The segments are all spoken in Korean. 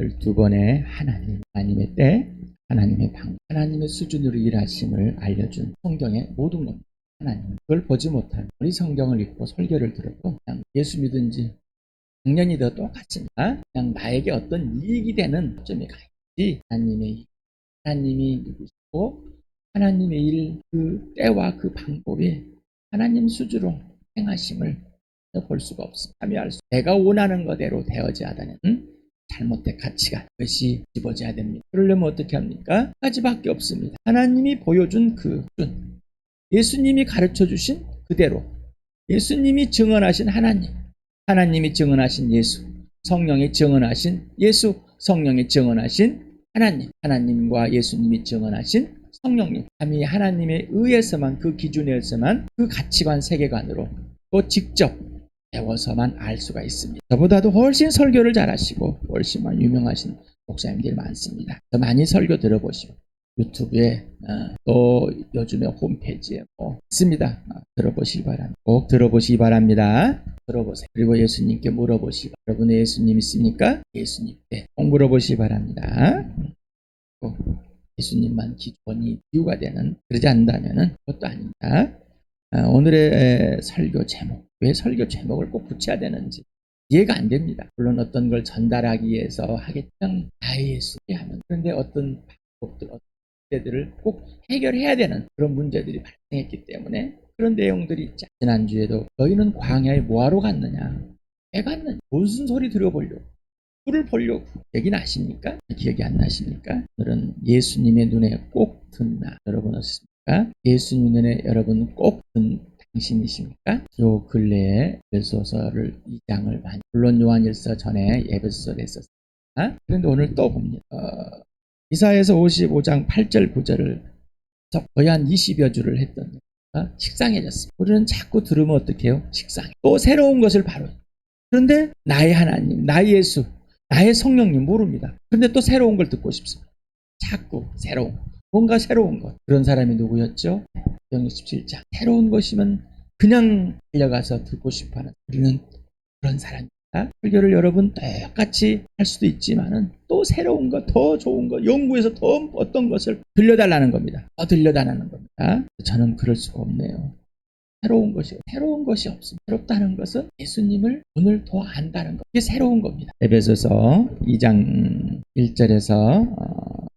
12번의 하나님의 때, 하나님의 방, 하나님의 수준으로 일하심을 알려준 성경의 모든 겁니다. 하나님, 그걸 보지 못한 우리 성경을 읽고 설교를 들어도 그냥 예수 믿은지 작년이 더 똑같습니다. 그냥 나에게 어떤 이익이 되는 점에 가야지. 하나님이 누구시고 하나님의 일, 그 때와 그 방법이 하나님 수주로 행하심을 볼 수가 없습니다. 참여할 수. 내가 원하는 것대로 되어져야 하다는 잘못된 가치가 그것이 집어져야 됩니다. 그러려면 어떻게 합니까? 한 가지밖에 없습니다. 하나님이 보여준 그 수준, 예수님이 가르쳐 주신 그대로, 예수님이 증언하신 하나님, 하나님이 증언하신 예수, 성령이 증언하신 예수, 성령이 증언하신 하나님, 하나님과 예수님이 증언하신 성령님, 참이 하나님에 의해서만, 그 기준에 의해서만, 그 가치관 세계관으로 또 직접 배워서만 알 수가 있습니다. 저보다도 훨씬 설교를 잘하시고 훨씬 유명하신 목사님들이 많습니다. 더 많이 설교 들어보시고 유튜브에 또 요즘에 홈페이지에 있습니다. 들어보시기 바랍니다. 꼭 들어보시기 바랍니다. 들어보세요. 그리고 예수님께 물어보시기 바랍니다. 여러분의 예수님 있습니까? 예수님께 꼭 물어보시기 바랍니다. 꼭 예수님만 기본이 이유가 되는, 그러지 않는다면 그것도 아닙니다. 오늘의 설교 제목, 왜 설교 제목을 꼭 붙여야 되는지 이해가 안 됩니다. 물론 어떤 걸 전달하기 위해서 하겠지만 나의 예수께 하면, 그런데 어떤 방법들, 어떤 문제들을 꼭 해결해야 되는 그런 문제들이 발생했기 때문에 그런 내용들이 있죠. 지난주에도 너희는 광야에 뭐하러 갔느냐, 왜 갔느냐, 무슨 소리 들어보려고, 불을 보려고 얘기는 아십니까? 기억이 안 나십니까? 오늘은 예수님의 눈에 꼭 든나. 여러분 어떻습니까? 예수님 눈에 여러분 꼭 든 당신이십니까? 요 근래에 에베소서를 2장을 많이, 물론 요한일서 전에 에베소서를 했었습니다. 그런데 오늘 또 봅니다. 이사야서 55장 8절 9절을 거의 한 20여 주를 했던 식상해졌습니다. 우리는 자꾸 들으면 어떻게 해요? 식상해. 또 새로운 것을 바로. 그런데 나의 하나님, 나의 예수, 나의 성령님 모릅니다. 그런데 또 새로운 걸 듣고 싶습니다. 자꾸 새로운, 뭔가 새로운 것. 그런 사람이 누구였죠? 마태복음 17장. 새로운 것이면 그냥 달려가서 듣고 싶어하는, 우리는 그런 사람입니다. 설교를 여러분 똑같이 할 수도 있지만은 또 새로운 것, 더 좋은 것, 연구해서 더 어떤 것을 들려달라는 겁니다. 더 들려달라는 겁니다. 저는 그럴 수가 없네요. 새로운 것이 없습니다. 새롭다는 것은 예수님을 오늘 더 안다는 것. 이게 새로운 겁니다. 에베소서 2장 1절에서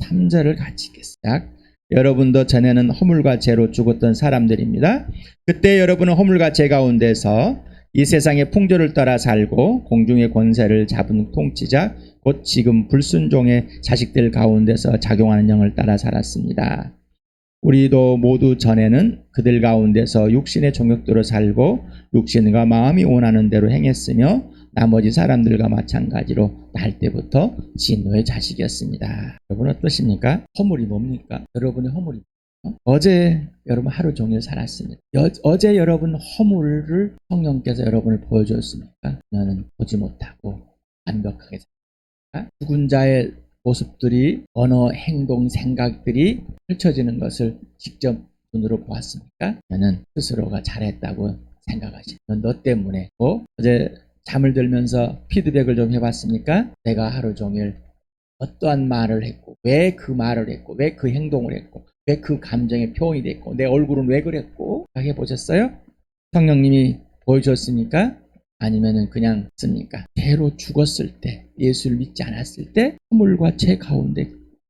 3절을 같이 읽겠습니다. 여러분도 전에는 허물과 죄로 죽었던 사람들입니다. 그때 여러분은 허물과 죄 가운데서 이 세상의 풍조를 따라 살고 공중의 권세를 잡은 통치자, 곧 지금 불순종의 자식들 가운데서 작용하는 영을 따라 살았습니다. 우리도 모두 전에는 그들 가운데서 육신의 종욕대로 살고 육신과 마음이 원하는 대로 행했으며 나머지 사람들과 마찬가지로 날 때부터 진노의 자식이었습니다. 여러분 어떠십니까? 허물이 뭡니까? 여러분의 허물이 어제 여러분 하루 종일 살았습니다. 어제 여러분 허물을 성령께서 여러분을 보여줬습니까? 너는 보지 못하고 완벽하게 살았다. 죽은 자의 모습들이, 언어, 행동, 생각들이 펼쳐지는 것을 직접 눈으로 보았습니까? 너는 스스로가 잘했다고 생각하시는, 너 때문에. 어제 잠을 들면서 피드백을 좀 해봤습니까? 내가 하루 종일 어떠한 말을 했고, 왜 그 말을 했고, 왜 그 행동을 했고, 왜 그 감정의 표현이 됐고, 내 얼굴은 왜 그랬고, 해보셨어요? 성령님이 보여줬습니까? 아니면은 그냥 씁니까? 죄로 죽었을 때, 예수를 믿지 않았을 때 허물과 죄 가운데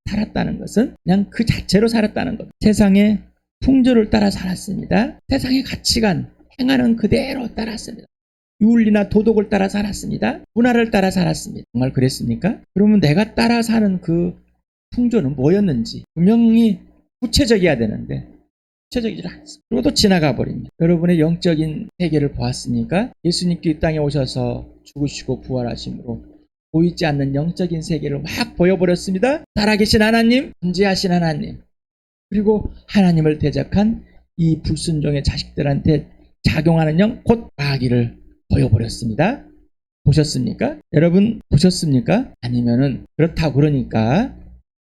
살았다는 것은 그냥 그 자체로 살았다는 것. 세상의 풍조를 따라 살았습니다. 세상의 가치관, 행하는 그대로 따랐습니다. 윤리나 도덕을 따라 살았습니다. 문화를 따라 살았습니다. 정말 그랬습니까? 그러면 내가 따라 사는 그 풍조는 뭐였는지 분명히 구체적이어야 되는데 구체적이지 않습니다. 그리고 또 지나가 버립니다. 여러분의 영적인 세계를 보았습니까? 예수님께 이 땅에 오셔서 죽으시고 부활하심으로 보이지 않는 영적인 세계를 확 보여버렸습니다. 살아계신 하나님, 존재하신 하나님, 그리고 하나님을 대적한 이 불순종의 자식들한테 작용하는 영, 곧 마귀를 보여버렸습니다. 보셨습니까? 여러분 보셨습니까? 아니면은 그렇다고 그러니까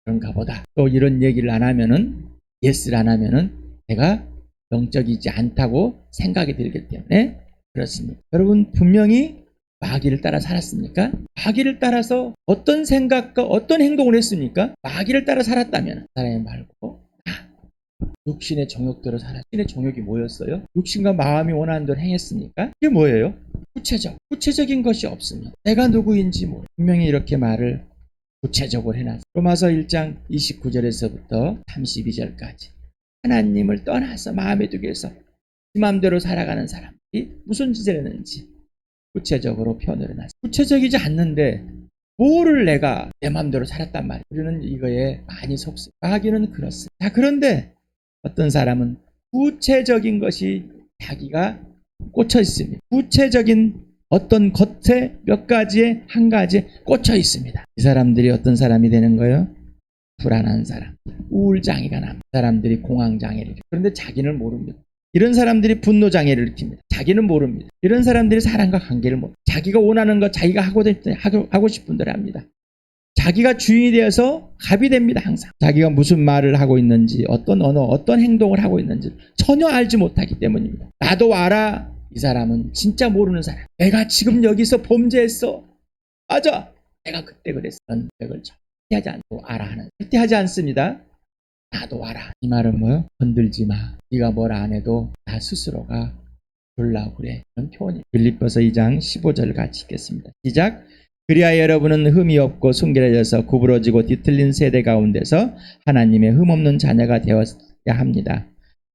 그런가 보다. 또 이런 얘기를 안 하면은, 예스를 안 하면은 내가 영적이지 않다고 생각이 들기 때문에 그렇습니다. 여러분 분명히 마귀를 따라 살았습니까? 마귀를 따라서 어떤 생각과 어떤 행동을 했습니까? 마귀를 따라 살았다면 사람이 말고 육신의 정욕대로 살았. 육신의 정욕이 뭐였어요? 육신과 마음이 원하는 대로 행했습니까? 이게 뭐예요? 구체적인 것이 없으면 내가 누구인지 모르. 분명히 이렇게 말을 구체적으로 해놨어요. 로마서 1장 29절에서부터 32절까지 하나님을 떠나서 마음에 두기 위해서 지 맘대로 살아가는 사람이 무슨 짓을 했는지 구체적으로 표현을 해놨어요. 구체적이지 않는데 뭐를 내가 내 맘대로 살았단 말이에요. 우리는 이거에 많이 속습니다. 마귀는 그렇습니다. 자, 그런데 어떤 사람은 구체적인 것이 자기가 꽂혀 있습니다. 구체적인 어떤 겉에 몇 가지에 한 가지에 꽂혀 있습니다. 이 사람들이 어떤 사람이 되는 거예요? 불안한 사람, 우울장애가 납니다. 사람들이 공황장애를 일으킵니다. 그런데 자기는 모릅니다. 이런 사람들이 분노장애를 일으킵니다. 자기는 모릅니다. 이런 사람들이 사람과 관계를 못, 자기가 원하는 것, 자기가 하고 싶은 대로 합니다. 자기가 주인이 되어서 갑이 됩니다. 항상 자기가 무슨 말을 하고 있는지, 어떤 언어, 어떤 행동을 하고 있는지 전혀 알지 못하기 때문입니다. 나도 알아. 이 사람은 진짜 모르는 사람. 내가 지금 여기서 범죄했어. 맞아. 내가 그때 그랬어. 넌 그걸 절대 하지 않고 알아 하는. 절대 하지 않습니다. 나도 알아. 이 말은 뭐요? 건들지 마. 네가 뭘 안 해도 나 스스로가 그러려고 그래. 이런 표현이. 빌립보서 2장 15절 같이 읽겠습니다. 시작. 그리하여 여러분은 흠이 없고 순결해져서 구부러지고 뒤틀린 세대 가운데서 하나님의 흠없는 자녀가 되어야 합니다.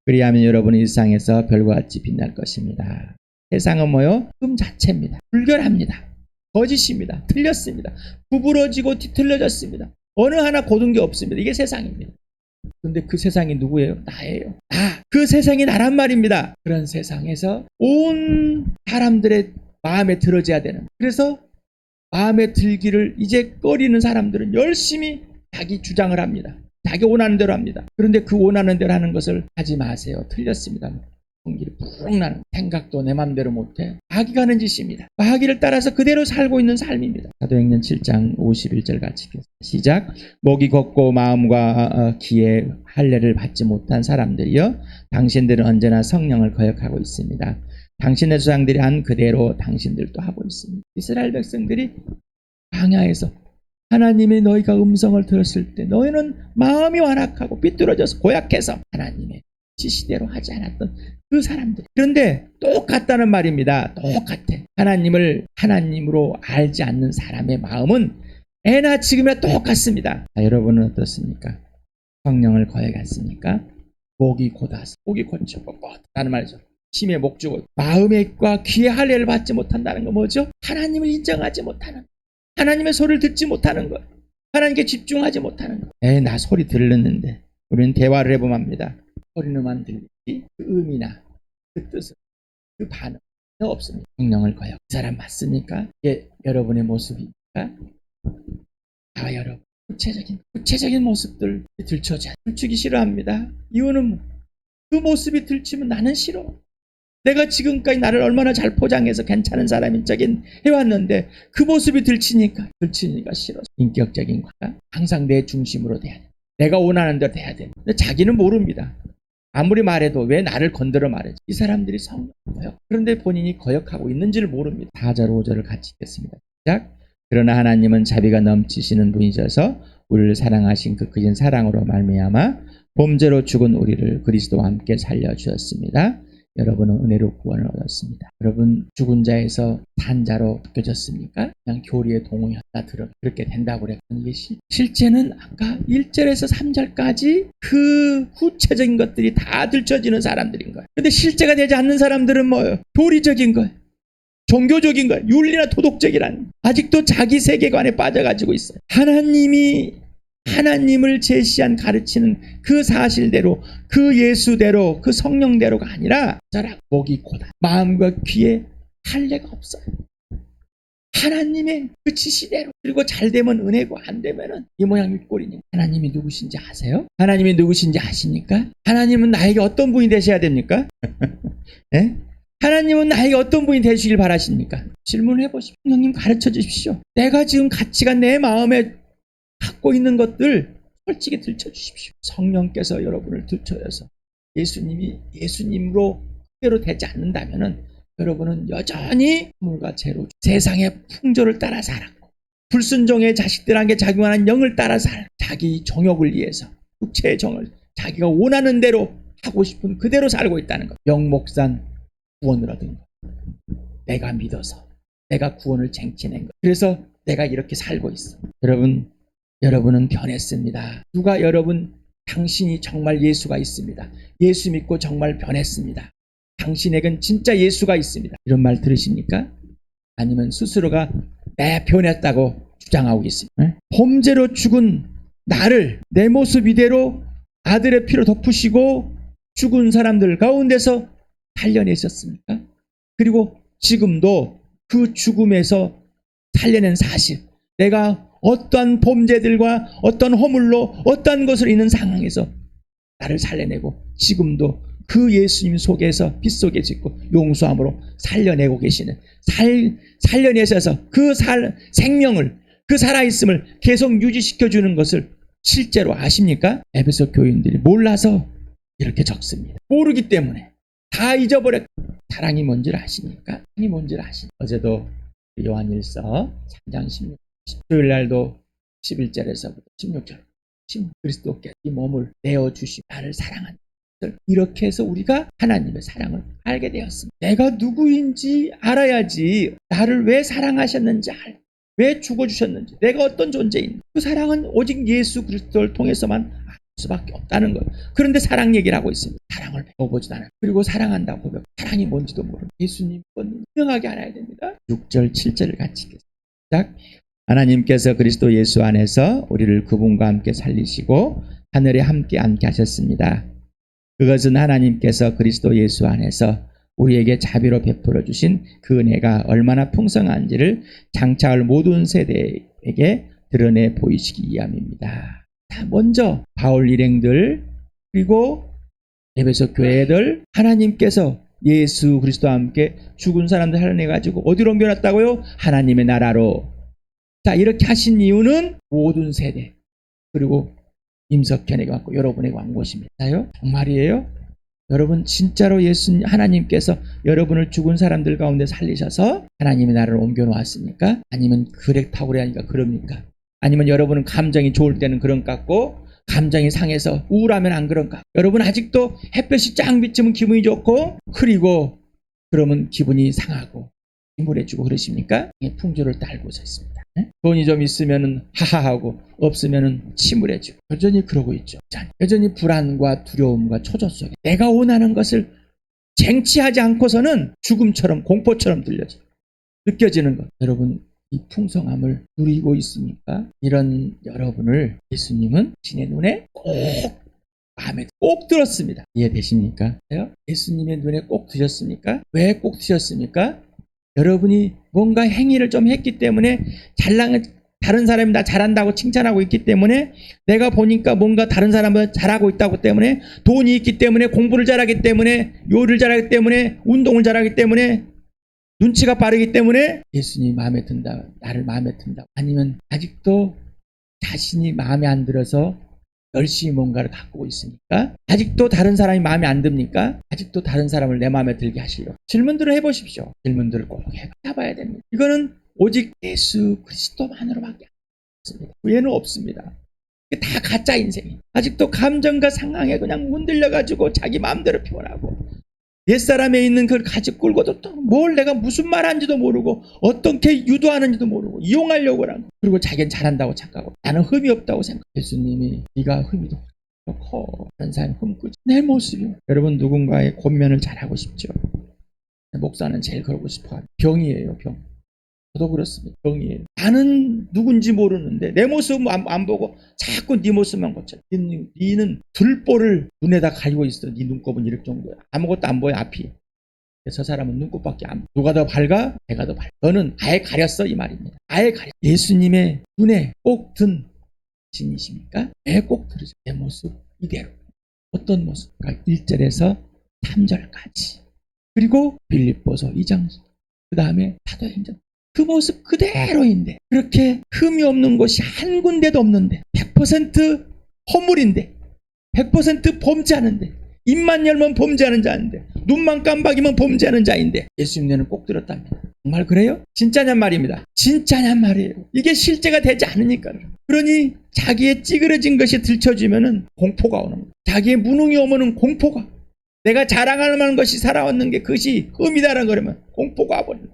그리하면 여러분은 이 세상에서 별과 같이 빛날 것입니다. 세상은 뭐요? 흠 자체입니다. 불결합니다. 거짓입니다. 틀렸습니다. 구부러지고 뒤틀려졌습니다. 어느 하나 고든 게 없습니다. 이게 세상입니다. 근데 그 세상이 누구예요? 나예요. 그 세상이 나란 말입니다. 그런 세상에서 온 사람들의 마음에 들어져야 되는. 그래서 마음에 들기를 이제 꺼리는 사람들은 열심히 자기 주장을 합니다. 자기 원하는 대로 합니다. 그런데 그 원하는 대로 하는 것을 하지 마세요. 틀렸습니다. 공기를 푹 나는 생각도 내 맘대로 못해. 마귀가 하는 짓입니다. 마귀를 따라서 그대로 살고 있는 삶입니다. 사도행전 7장 51절 같이 시작. 목이 걷고 마음과 귀에 할례를 받지 못한 사람들이여 당신들은 언제나 성령을 거역하고 있습니다. 당신의 조상들이 한 그대로 당신들도 하고 있습니다. 이스라엘 백성들이 광야에서 하나님이 너희가 음성을 들었을 때 너희는 마음이 완악하고 삐뚤어져서 고약해서 하나님의 지시대로 하지 않았던 그 사람들. 그런데 똑같다는 말입니다. 똑같아. 하나님을 하나님으로 알지 않는 사람의 마음은 애나 지금이나 똑같습니다. 자, 여러분은 어떻습니까? 성령을 거역했습니까? 목이 곧아서 목이 곧죠. 라는 말이죠. 힘에 목 주고 마음과 귀의 할례를 받지 못한다는 거 뭐죠? 하나님을 인정하지 못하는, 하나님의 소리를 듣지 못하는 것, 하나님께 집중하지 못하는 것. 나 소리 들렸는데 우리는 대화를 해보면 합니다. 소리는만 들리지 그 의미나 그 뜻은, 그 반응은 없습니다. 성령을 거역. 그 사람 맞습니까? 이게 여러분의 모습입니까? 여러분 구체적인 모습들 들춰져. 들추기 싫어합니다. 이유는 그 모습이 들추면 나는 싫어. 내가 지금까지 나를 얼마나 잘 포장해서 괜찮은 사람인 척인 해왔는데 그 모습이 들치니까 싫어. 인격적인 과가 항상 내 중심으로 돼야 돼. 내가 원하는 대로 돼야 돼. 근데 자기는 모릅니다. 아무리 말해도 왜 나를 건드려 말해. 이 사람들이 성령 거역. 그런데 본인이 거역하고 있는지를 모릅니다. 4절 5절을 같이 읽겠습니다. 시작. 그러나 하나님은 자비가 넘치시는 분이셔서 우리를 사랑하신 그 크신 사랑으로 말미암아 범죄로 죽은 우리를 그리스도와 함께 살려주셨습니다. 여러분은 은혜로 구원을 얻었습니다. 여러분 죽은 자에서 산 자로 바뀌어졌습니까? 그냥 교리에 동의하다 들어 그렇게 된다고 그랬거든요. 이게 실제는 아까 1절에서 3절까지 그 구체적인 것들이 다 들춰지는 사람들인 거예요. 그런데 실제가 되지 않는 사람들은 뭐예요? 교리적인 거예요. 종교적인 거예요. 윤리나 도덕적이라는, 아직도 자기 세계관에 빠져가지고 있어요. 하나님을 제시한 가르치는 그 사실대로, 그 예수대로, 그 성령대로가 아니라 목이 고다. 마음과 귀에 할례가 없어요. 하나님의 그 지시대로. 그리고 잘 되면 은혜고 안 되면은 이 모양 이 꼴이냐. 하나님이 누구신지 아세요? 하나님이 누구신지 아십니까? 하나님은 나에게 어떤 분이 되셔야 됩니까? 네? 하나님은 나에게 어떤 분이 되시길 바라십니까? 질문해 보십시오. 성령님 가르쳐 주십시오. 내가 지금 가치가 내 마음에 갖고 있는 것들 솔직히 들춰주십시오. 성령께서 여러분을 들춰서 예수님으로 그대로 되지 않는다면은 여러분은 여전히 물과 재로 세상의 풍조를 따라 살았고 불순종의 자식들에게 작용하는 영을 따라 자기 정욕을 위해서 육체의 정을 자기가 원하는 대로 하고 싶은 그대로 살고 있다는 것. 영목산 구원을 얻은 것. 내가 믿어서 내가 구원을 쟁취낸 것. 그래서 내가 이렇게 살고 있어. 여러분은 변했습니다. 누가 여러분 당신이 정말 예수가 있습니다. 예수 믿고 정말 변했습니다. 당신에겐 진짜 예수가 있습니다. 이런 말 들으십니까? 아니면 스스로가 내 변했다고 주장하고 있습니다. 범죄로 죽은 나를 내 모습 이대로 아들의 피로 덮으시고 죽은 사람들 가운데서 살려내셨습니까? 그리고 지금도 그 죽음에서 살려낸 사실, 내가 어떠한 범죄들과 어떤 허물로 어떠한 것으로 있는 상황에서 나를 살려내고 지금도 그 예수님 속에서 빛 속에 짓고 용서함으로 살려내고 계시는 살려내셔서 그 생명을 그 살아있음을 계속 유지시켜주는 것을 실제로 아십니까? 에베소 교인들이 몰라서 이렇게 적습니다. 모르기 때문에 다 잊어버렸고 사랑이 뭔지를 아십니까? 사랑이 뭔지를 아십니까? 어제도 요한일서 3장 16절 토요일 날도 11절에서부터 16절 그리스도께 이 몸을 내어주시고 나를 사랑한 것을 이렇게 해서 우리가 하나님의 사랑을 알게 되었습니다. 내가 누구인지 알아야지 나를 왜 사랑하셨는지 왜 죽어주셨는지 내가 어떤 존재인지 그 사랑은 오직 예수 그리스도를 통해서만 알 수밖에 없다는 거예요. 그런데 사랑 얘기를 하고 있습니다. 사랑을 배워보지도 않아요. 그리고 사랑한다고 보면 사랑이 뭔지도 모르고 예수님 건 분명하게 알아야 됩니다. 6절 7절을 같이 읽겠습니다. 하나님께서 그리스도 예수 안에서 우리를 그분과 함께 살리시고 하늘에 함께 앉게 하셨습니다. 그것은 하나님께서 그리스도 예수 안에서 우리에게 자비로 베풀어 주신 그 은혜가 얼마나 풍성한지를 장차올 모든 세대에게 드러내 보이시기 위함입니다. 먼저 바울 일행들 그리고 에베소 교회들 하나님께서 예수 그리스도와 함께 죽은 사람들 살려내가지고 어디로 옮겨놨다고요? 하나님의 나라로. 자, 이렇게 하신 이유는 모든 세대 그리고 임석현에게 왔고 여러분에게 온 것입니다요. 정말이에요? 여러분 진짜로 하나님께서 여러분을 죽은 사람들 가운데 살리셔서 하나님의 나라를 옮겨놓았습니까? 아니면 그래 타고래 하니까 그럽니까? 아니면 여러분은 감정이 좋을 때는 그런 것 같고 감정이 상해서 우울하면 안 그런가? 여러분 아직도 햇볕이 쫙 비치면 기분이 좋고 흐리고 그러면 기분이 상하고 침울해지고 그러십니까? 풍조를 따르고서 있습니다. 돈이 좀 있으면 하하하고 없으면 침울해지고 여전히 그러고 있죠. 여전히 불안과 두려움과 초조 속에 내가 원하는 것을 쟁취하지 않고서는 죽음처럼 공포처럼 느껴지는 것. 여러분 이 풍성함을 누리고 있습니까? 이런 여러분을 예수님은 신의 눈에 마음에 꼭 들었습니다. 이해되십니까? 예수님의 눈에 꼭 드셨습니까? 왜 꼭 드셨습니까? 여러분이 뭔가 행위를 좀 했기 때문에 다른 사람이 나 잘한다고 칭찬하고 있기 때문에 내가 보니까 뭔가 다른 사람보다 잘하고 있다고 때문에 돈이 있기 때문에 공부를 잘하기 때문에 요리를 잘하기 때문에 운동을 잘하기 때문에 눈치가 빠르기 때문에 예수님이 마음에 든다, 나를 마음에 든다. 아니면 아직도 자신이 마음에 안 들어서 열심히 뭔가를 가꾸고 있으니까 아직도 다른 사람이 마음에 안 듭니까? 아직도 다른 사람을 내 마음에 들게 하시려고 질문들을 해보십시오. 질문들을 꼭 해봐야 됩니다. 이거는 오직 예수 그리스도만으로밖에 없습니다. 외에는 없습니다. 다 가짜 인생이에요. 아직도 감정과 상황에 그냥 문들려가지고 자기 마음대로 표현하고 옛사람에 있는 그걸 가지고 끌고도 또 뭘 내가 무슨 말 하는지도 모르고 어떻게 유도하는지도 모르고 이용하려고 하고 그리고 자기는 잘한다고 착각하고 나는 흠이 없다고 생각해. 예수님이 네가 흠이 더 커. 다른 사람이 흠꾸지. 내 모습이요. 여러분 누군가의 권면을 잘하고 싶죠. 목사는 제일 그러고 싶어요. 병이에요. 병. 저도 그렇습니다. 병이에요. 나는 누군지 모르는데 내 모습 안 보고 자꾸 네 모습만 보잖아. 너는 들보를 눈에다 가지고 있어. 네 눈곱은 이럴 정도야. 아무것도 안 보여 앞이. 저 사람은 눈곱밖에 안 보여. 누가 더 밝아? 내가 더 밝아. 너는 아예 가렸어 이 말입니다. 아예 가렸어. 예수님의 눈에 꼭 든 신이십니까? 왜 꼭 들으세요? 내 모습 이대로. 어떤 모습? 1절에서 3절까지. 그리고 빌립보서 2장 그 다음에 사도행전 그 모습 그대로인데 그렇게 흠이 없는 곳이 한 군데도 없는데 100% 허물인데 100% 범죄하는데 입만 열면 범죄하는 자인데 눈만 깜박이면 범죄하는 자인데 예수님 눈에는 꼭 들었답니다. 정말 그래요? 진짜냔 말입니다. 진짜냔 말이에요. 이게 실제가 되지 않으니까. 그러니 자기의 찌그러진 것이 들춰지면은 공포가 오는 거예요. 자기의 무능이 오면은 공포가, 내가 자랑할 만한 것이 살아왔는 게 그것이 흠이다라는 거라면 공포가 와버려요.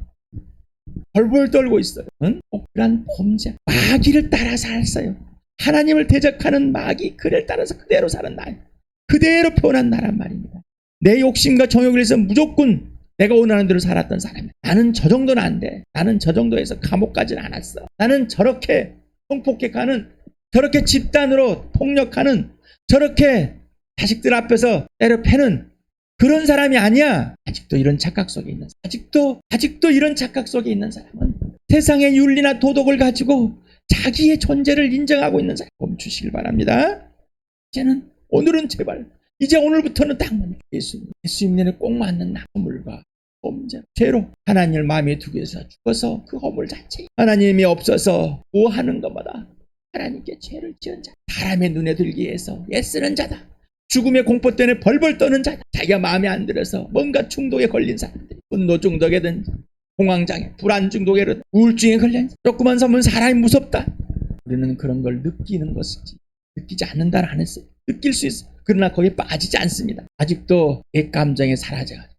벌벌 떨고 있어요. 응? 그런 범죄, 마귀를 따라 살았어요. 하나님을 대적하는 마귀, 그를 따라서 그대로 사는 나, 그대로 표현한 나란 말입니다. 내 욕심과 정욕을 위해서 무조건 내가 원하는 대로 살았던 사람이야. 나는 저 정도는 안 돼. 나는 저 정도에서 감옥 가진 않았어. 나는 저렇게 성폭행하는, 저렇게 집단으로 폭력하는, 저렇게 자식들 앞에서 때려 패는 그런 사람이 아니야. 아직도 이런 착각 속에 있는 사람, 아직도 이런 착각 속에 있는 사람은 세상의 윤리나 도덕을 가지고 자기의 존재를 인정하고 있는 사람, 멈추시길 바랍니다. 이제는, 오늘은 제발, 이제 오늘부터는 딱 예수님 눈에 꼭 맞는 허물과 범죄, 죄로 하나님을 마음에 두기 위해서 죽어서 그 허물 자체, 하나님이 없어서 구하는 것마다 하나님께 죄를 지은 자, 사람의 눈에 들기 위해서 애쓰는 자다. 죽음의 공포 때문에 벌벌 떠는 자다. 자기가 마음에 안 들어서 뭔가 중독에 걸린 사람들이, 분노 중독이든 공황장애, 불안 중독이든 우울증에 걸린, 조금만 서면 사람이 무섭다. 우리는 그런 걸 느끼는 것이지 느끼지 않는다는 안 했어요. 느낄 수 있어요. 그러나 거기에 빠지지 않습니다. 아직도 옛 감정에 사라져가지고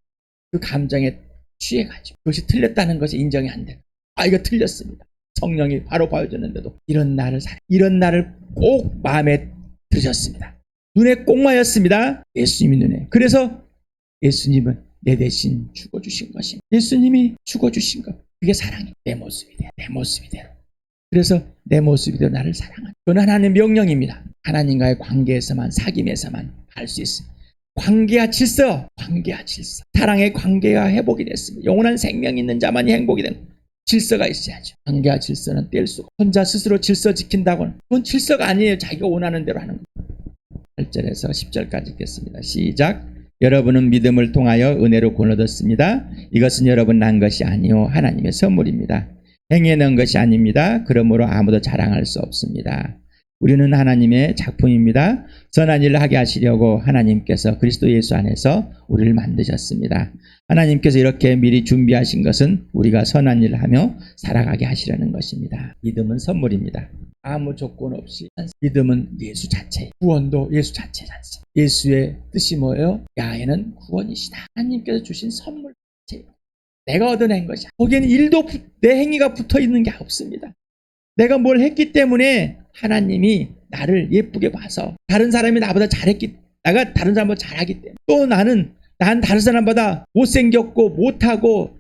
그 감정에 취해가지고 그것이 틀렸다는 것이 인정이 안 돼요. 아, 이거 틀렸습니다. 성령이 바로 보여줬는데도 이런 나를 꼭 마음에 드셨습니다. 눈에 꼭 맞았습니다. 예수님의 눈에. 그래서 예수님은 내 대신 죽어주신 것입니다. 예수님이 죽어주신 것, 그게 사랑이에요. 내 모습이대로, 내 모습이대로. 그래서 내 모습이대로 나를 사랑하는, 그건 하나님의 명령입니다. 하나님과의 관계에서만, 사귐에서만 할 수 있습니다. 관계와 질서, 사랑의 관계가 회복이 됐습니다. 영원한 생명이 있는 자만이 행복이 되는 질서가 있어야죠. 관계와 질서는 뗄 수가, 혼자 스스로 질서 지킨다고는 그건 질서가 아니에요. 자기가 원하는 대로 하는 거예요. 8절에서 10절까지 읽겠습니다. 시작. 여러분은 믿음을 통하여 은혜로 구원 얻었습니다. 이것은 여러분 난 것이 아니요 하나님의 선물입니다. 행위에 넣은 것이 아닙니다. 그러므로 아무도 자랑할 수 없습니다. 우리는 하나님의 작품입니다. 선한 일을 하게 하시려고 하나님께서 그리스도 예수 안에서 우리를 만드셨습니다. 하나님께서 이렇게 미리 준비하신 것은 우리가 선한 일을 하며 살아가게 하시려는 것입니다. 믿음은 선물입니다. 아무 조건 없이, 믿음은 예수 자체, 구원도 예수 자체지 않습니다. 예수의 뜻이 뭐예요? 야훼는 구원이시다. 하나님께서 주신 선물 자체, 내가 얻어낸 것이야. 거기에는 일도 내 행위가 붙어있는 게 없습니다. 내가 뭘 했기 때문에 하나님이 나를 예쁘게 봐서, 다른 사람이 나보다 잘했기, 내가 다른 사람보다 잘하기 때문에, 또 난 다른 사람보다 못생겼고 못하고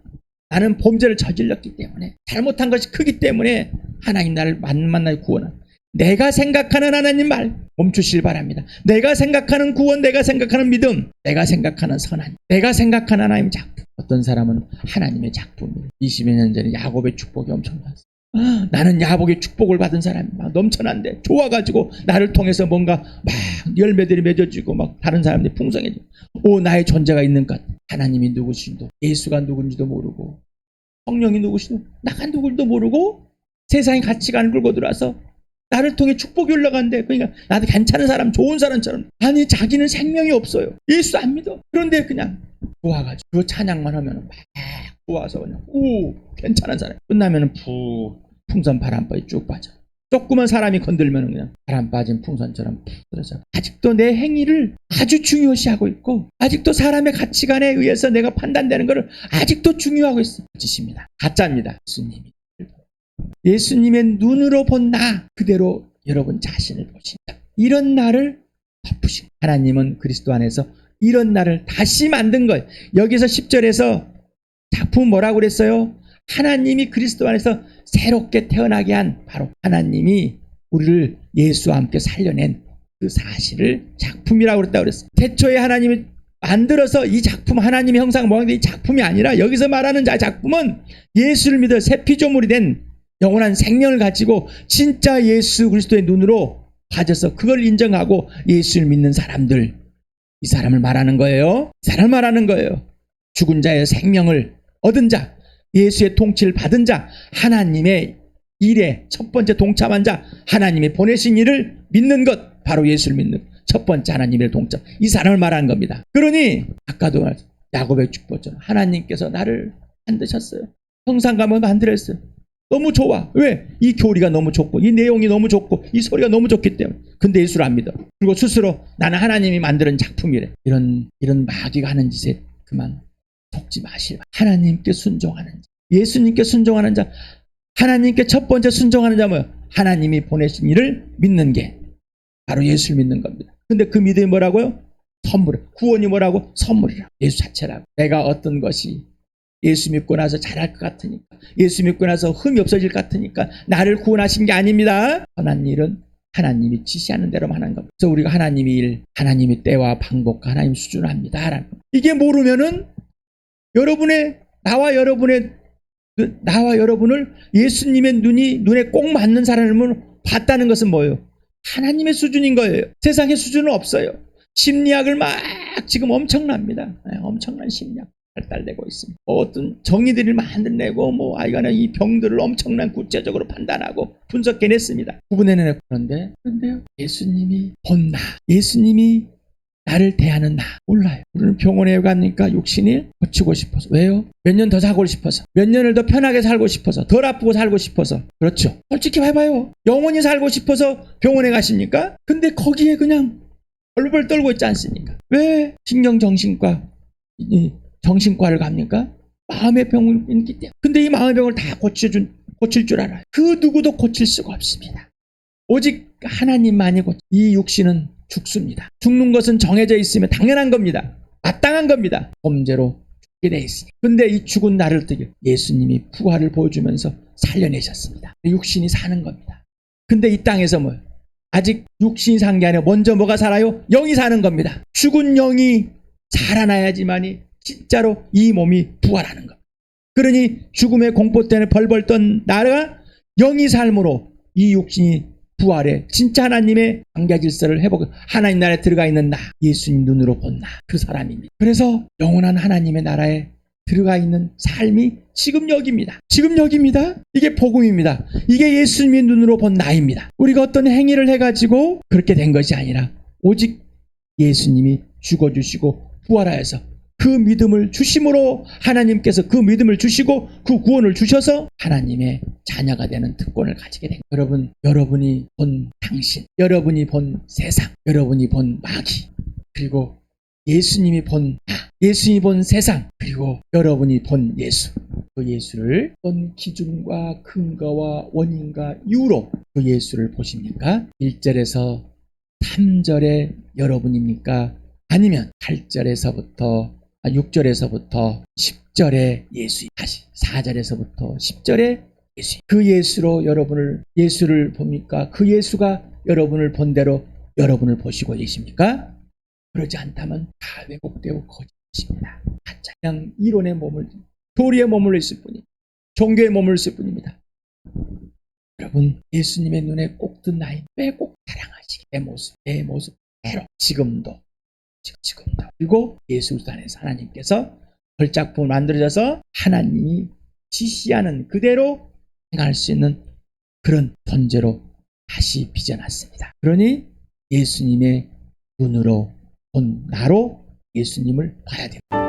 나는 범죄를 저질렀기 때문에, 잘못한 것이 크기 때문에 하나님 나를 만나게 구원한, 내가 생각하는 하나님 말 멈추시길 바랍니다. 내가 생각하는 구원, 내가 생각하는 믿음, 내가 생각하는 선한, 내가 생각하는 하나님의 작품. 어떤 사람은 하나님의 작품이에요. 20여 년 전에 야곱의 축복이 엄청났어요. 나는 야곱의 축복을 받은 사람이 막 넘쳐난데, 좋아가지고 나를 통해서 뭔가 막 열매들이 맺어지고 막 다른 사람들이 풍성해지고, 나의 존재가 있는 것, 하나님이 누구신지도, 예수가 누군지도 모르고, 성령이 누구신지도, 나가 누군지도 모르고 세상의 가치관을 끌고 들어와서 나를 통해 축복이 올라간대. 그러니까 나도 괜찮은 사람, 좋은 사람처럼. 아니, 자기는 생명이 없어요. 예수 안 믿어. 그런데 그냥 좋아가지고 그 찬양만 하면 막 좋아서 그냥 괜찮은 사람. 끝나면 풍선 바람바위 쭉 빠져. 조그만 사람이 건들면 그냥 바람 빠진 풍선처럼 푹 들어서. 아직도 내 행위를 아주 중요시하고 있고, 아직도 사람의 가치관에 의해서 내가 판단되는 것을 아직도 중요하고 있어. 거짓입니다. 가짜입니다. 예수님의 눈으로 본 나 그대로 여러분 자신을 보신다. 이런 나를 덮으시고, 하나님은 그리스도 안에서 이런 나를 다시 만든 거예요. 여기서 10절에서 작품 뭐라고 그랬어요? 하나님이 그리스도 안에서 새롭게 태어나게 한, 바로 하나님이 우리를 예수와 함께 살려낸 그 사실을 작품이라고 그랬다고 그랬어요. 태초에 하나님이 만들어서 이 작품, 하나님의 형상 모양된 이 작품이 아니라, 여기서 말하는 작품은 예수를 믿어 새 피조물이 된 영원한 생명을 가지고 진짜 예수 그리스도의 눈으로 가져서 그걸 인정하고 예수를 믿는 사람들, 이 사람을 말하는 거예요. 이 사람을 말하는 거예요. 죽은 자의 생명을 얻은 자, 예수의 통치를 받은 자, 하나님의 일에 첫 번째 동참한 자, 하나님이 보내신 일을 믿는 것, 바로 예수를 믿는 첫 번째 하나님의 동참, 이 사람을 말하는 겁니다. 그러니 아까도 야곱의 축복처럼 하나님께서 나를 만드셨어요. 형상감을 만들었어요. 너무 좋아. 왜? 이 교리가 너무 좋고 이 내용이 너무 좋고 이 소리가 너무 좋기 때문에. 근데 예수를 안 믿어. 그리고 스스로 나는 하나님이 만드는 작품이래. 이런 마귀가 하는 짓에 그만 속지 마시라. 하나님께 순종하는 자, 예수님께 순종하는 자, 하나님께 첫 번째 순종하는 자 뭐예요? 하나님이 보내신 이를 믿는 게 바로 예수를 믿는 겁니다. 근데 그 믿음이 뭐라고요? 선물. 구원이 뭐라고? 선물이라. 예수 자체라고. 내가 어떤 것이 예수 믿고 나서 잘할 것 같으니까, 예수 믿고 나서 흠이 없어질 것 같으니까 나를 구원하신 게 아닙니다. 선한 일은 하나님이 지시하는 대로만 하는 겁니다. 그래서 우리가 하나님의 일, 하나님의 때와 방법과 하나님 수준을 합니다. 이게 모르면은 나와 여러분을 예수님의 눈에 꼭 맞는 사람을 봤다는 것은 뭐예요? 하나님의 수준인 거예요. 세상의 수준은 없어요. 심리학을 막 지금 엄청납니다. 엄청난 심리학 발달되고 있습니다. 어떤 정의들을 만들어내고 아이가는 이 병들을 엄청난 구체적으로 판단하고 분석해냈습니다. 구분해내고. 그런데요, 예수님이 본 나, 예수님이 나를 대하는 나 몰라요. 우리는 병원에 가니까 육신이 고치고 싶어서. 왜요? 몇 년 더 살고 싶어서, 몇 년을 더 편하게 살고 싶어서, 덜 아프고 살고 싶어서. 그렇죠. 솔직히 해봐요. 영원히 살고 싶어서 병원에 가십니까? 근데 거기에 그냥 벌벌 떨고 있지 않습니까? 왜 신경정신과 정신과를 갑니까? 마음의 병을 있기 때문에. 근데 이 마음의 병을 다 고칠 줄 알아요. 그 누구도 고칠 수가 없습니다. 오직 하나님만이 이 육신은 죽습니다. 죽는 것은 정해져 있으면 당연한 겁니다. 마땅한 겁니다. 범죄로 죽게 돼 있으니. 근데 이 죽은 나를 어떻게 예수님이 부활을 보여주면서 살려내셨습니다. 육신이 사는 겁니다. 근데 이 땅에서 아직 육신이 산 게 아니라 먼저 뭐가 살아요? 영이 사는 겁니다. 죽은 영이 살아나야지만이 진짜로 이 몸이 부활하는 겁니다. 그러니 죽음의 공포 때문에 벌벌 떤 나가 영이 삶으로 이 육신이 부활해 진짜 하나님의 관계 질서를 회복하고 하나님 나라에 들어가 있는 나, 예수님 눈으로 본 나, 그 사람입니다. 그래서 영원한 하나님의 나라에 들어가 있는 삶이 지금 여기입니다. 지금 여기입니다. 이게 복음입니다. 이게 예수님의 눈으로 본 나입니다. 우리가 어떤 행위를 해가지고 그렇게 된 것이 아니라 오직 예수님이 죽어주시고 부활하여서 그 믿음을 주심으로 하나님께서 그 믿음을 주시고 그 구원을 주셔서 하나님의 자녀가 되는 특권을 가지게 된 거예요. 여러분이 본 당신, 여러분이 본 세상, 여러분이 본 마귀, 그리고 예수님이 본 세상, 그리고 여러분이 본 예수. 그 예수를 어떤 기준과 근거와 원인과 이유로 그 예수를 보십니까? 1절에서 3절에 여러분입니까? 아니면 8절에서부터 6절에서부터 10절에 예수, 다시 4절에서부터 10절에 예수. 그 예수로 예수를 봅니까? 그 예수가 여러분을 본 대로 여러분을 보시고 계십니까? 그러지 않다면 다 왜곡되고 거짓입니다. 그냥 이론에 교리에 머물러 있을 뿐이, 종교에 머물러 있을 뿐입니다. 여러분, 예수님의 눈에 꼭 든 나이, 왜 꼭 사랑하시기, 내 모습대로 지금도. 그리고 예수 안에서 하나님께서 걸작품을 만들어져서 하나님이 지시하는 그대로 행할 수 있는 그런 존재로 다시 빚어놨습니다. 그러니 예수님의 눈으로 본 나로 예수님을 봐야 됩니다.